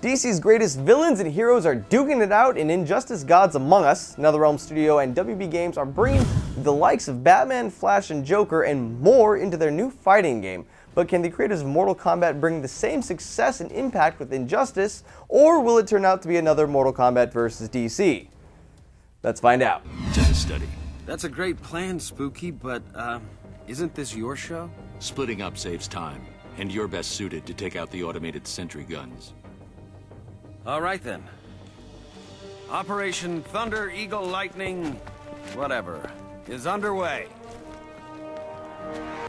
DC's greatest villains and heroes are duking it out in Injustice Gods Among Us. NetherRealm Studio and WB Games are bringing the likes of Batman, Flash, and Joker and more into their new fighting game. But can the creators of Mortal Kombat bring the same success and impact with Injustice, or will it turn out to be another Mortal Kombat versus DC? Let's find out. To the study. That's a great plan, Spooky, but, isn't this your show? Splitting up saves time, and you're best suited to take out the automated sentry guns. All right, then. Operation Thunder Eagle Lightning, whatever, is underway.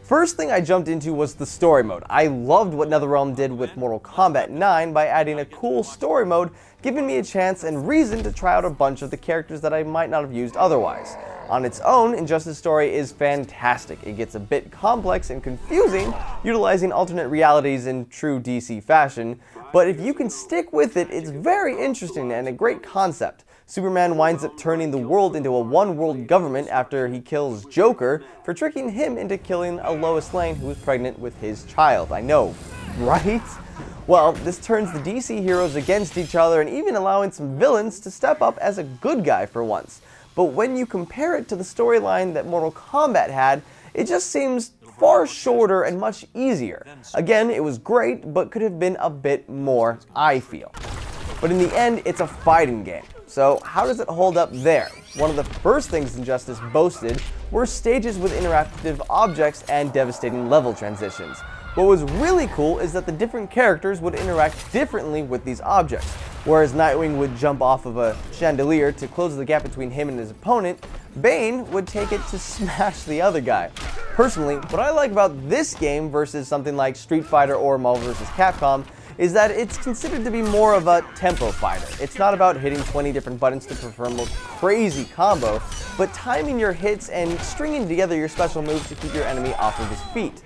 First thing I jumped into was the story mode. I loved what NetherRealm did with Mortal Kombat 9 by adding a cool story mode, giving me a chance and reason to try out a bunch of the characters that I might not have used otherwise. On its own, Injustice story is fantastic. It gets a bit complex and confusing, utilizing alternate realities in true DC fashion, but if you can stick with it, it's very interesting and a great concept. Superman winds up turning the world into a one-world government after he kills Joker for tricking him into killing a Lois Lane who was pregnant with his child. I know, right? Well, this turns the DC heroes against each other and even allowing some villains to step up as a good guy for once. But when you compare it to the storyline that Mortal Kombat had, it just seems far shorter and much easier. Again, it was great, but could have been a bit more, I feel. But in the end, it's a fighting game. So how does it hold up there? One of the first things Injustice boasted were stages with interactive objects and devastating level transitions. What was really cool is that the different characters would interact differently with these objects. Whereas Nightwing would jump off of a chandelier to close the gap between him and his opponent, Bane would take it to smash the other guy. Personally, what I like about this game versus something like Street Fighter or Marvel vs. Capcom is that it's considered to be more of a tempo fighter. It's not about hitting 20 different buttons to perform a crazy combo, but timing your hits and stringing together your special moves to keep your enemy off of his feet.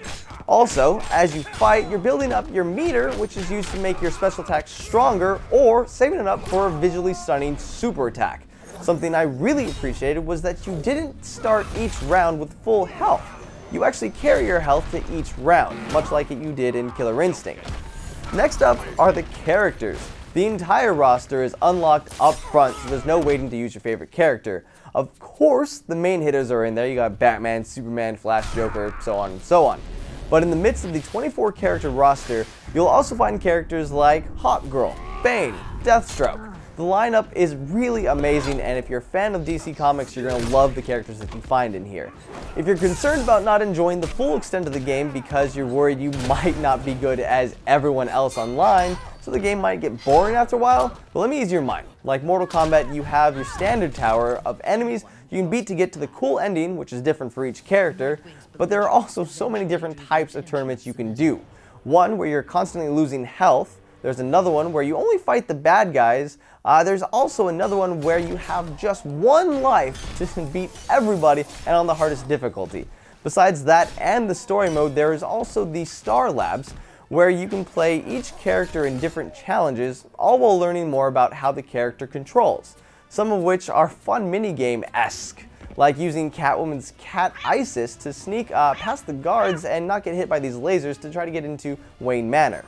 Also, as you fight, you're building up your meter, which is used to make your special attacks stronger or saving it up for a visually stunning super attack. Something I really appreciated was that you didn't start each round with full health. You actually carry your health to each round, much like you did in Killer Instinct. Next up are the characters. The entire roster is unlocked up front, so there's no waiting to use your favorite character. Of course, the main hitters are in there. You got Batman, Superman, Flash, Joker, so on and so on. But in the midst of the 24 character roster, you'll also find characters like Hawkgirl, Bane, Deathstroke. The lineup is really amazing, and if you're a fan of DC Comics, you're going to love the characters that you find in here. If you're concerned about not enjoying the full extent of the game because you're worried you might not be good as everyone else online, so the game might get boring after a while, well, let me ease your mind. Like Mortal Kombat, you have your standard tower of enemies you can beat to get to the cool ending, which is different for each character, but there are also so many different types of tournaments you can do. One where you're constantly losing health. There's another one where you only fight the bad guys. There's also another one where you have just one life to beat everybody and on the hardest difficulty. Besides that and the story mode, there is also the Star Labs, where you can play each character in different challenges, all while learning more about how the character controls. Some of which are fun minigame-esque, like using Catwoman's Cat Isis to sneak past the guards and not get hit by these lasers to try to get into Wayne Manor.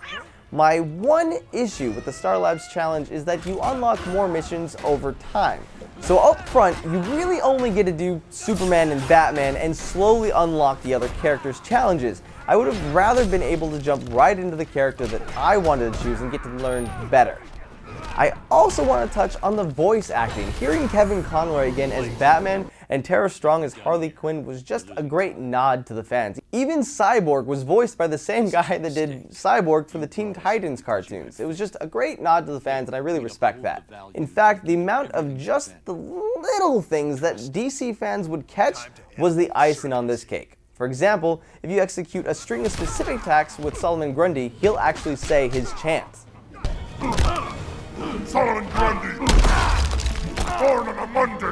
My one issue with the Star Labs challenge is that you unlock more missions over time. So up front, you really only get to do Superman and Batman and slowly unlock the other characters' challenges. I would have rather been able to jump right into the character that I wanted to choose and get to learn better. I also want to touch on the voice acting. Hearing Kevin Conroy again as Batman and Tara Strong as Harley Quinn was just a great nod to the fans. Even Cyborg was voiced by the same guy that did Cyborg for the Teen Titans cartoons. It was just a great nod to the fans, and I really respect that. In fact, the amount of just the little things that DC fans would catch was the icing on this cake. For example, if you execute a string of specific attacks with Solomon Grundy, he'll actually say his chants. Solomon Grundy! Born on a Monday!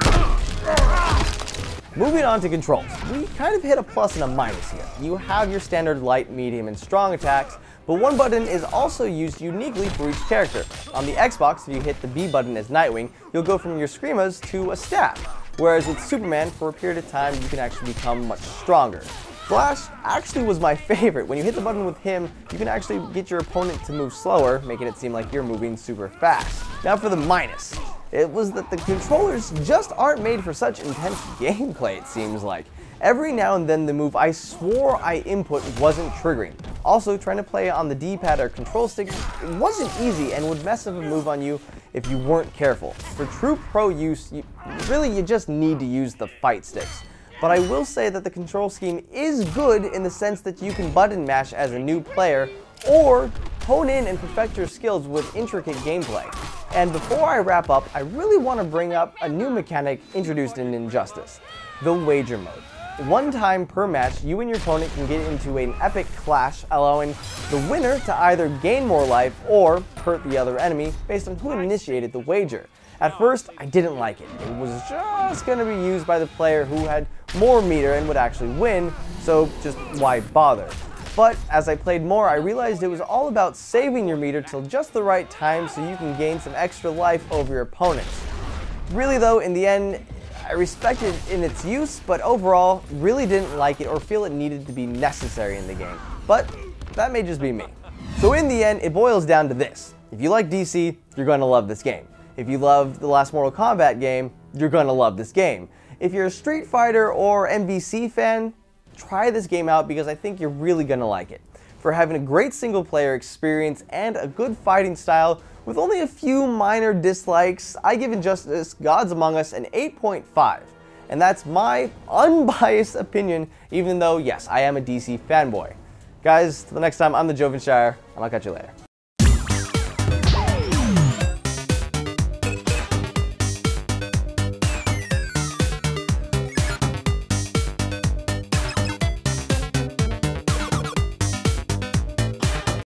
Moving on to controls, we kind of hit a plus and a minus here. You have your standard light, medium, and strong attacks, but one button is also used uniquely for each character. On the Xbox, if you hit the B button as Nightwing, you'll go from your screamas to a staff, whereas with Superman, for a period of time, you can actually become much stronger. Flash actually was my favorite. When you hit the button with him, you can actually get your opponent to move slower, making it seem like you're moving super fast. Now for the minus. It was that the controllers just aren't made for such intense gameplay, it seems like. Every now and then the move I swore I input wasn't triggering. Also, trying to play on the D-pad or control stick wasn't easy and would mess up a move on you if you weren't careful. For true pro use, you just need to use the fight sticks. But I will say that the control scheme is good in the sense that you can button mash as a new player or hone in and perfect your skills with intricate gameplay. And before I wrap up, I really want to bring up a new mechanic introduced in Injustice, the wager mode. One time per match, you and your opponent can get into an epic clash, allowing the winner to either gain more life or hurt the other enemy based on who initiated the wager. At first, I didn't like it. It was just going to be used by the player who had more meter and would actually win, so just why bother? But as I played more, I realized it was all about saving your meter till just the right time so you can gain some extra life over your opponents. Really though, in the end, I respect it in its use, but overall, really didn't like it or feel it needed to be necessary in the game. But that may just be me. So in the end, it boils down to this. If you like DC, you're going to love this game. If you love the last Mortal Kombat game, you're going to love this game. If you're a Street Fighter or MVC fan, try this game out because I think you're really going to like it. For having a great single player experience and a good fighting style with only a few minor dislikes, I give Injustice Gods Among Us an 8.5. And that's my unbiased opinion, even though, yes, I am a DC fanboy. Guys, till the next time, I'm the Jovenshire, and I'll catch you later.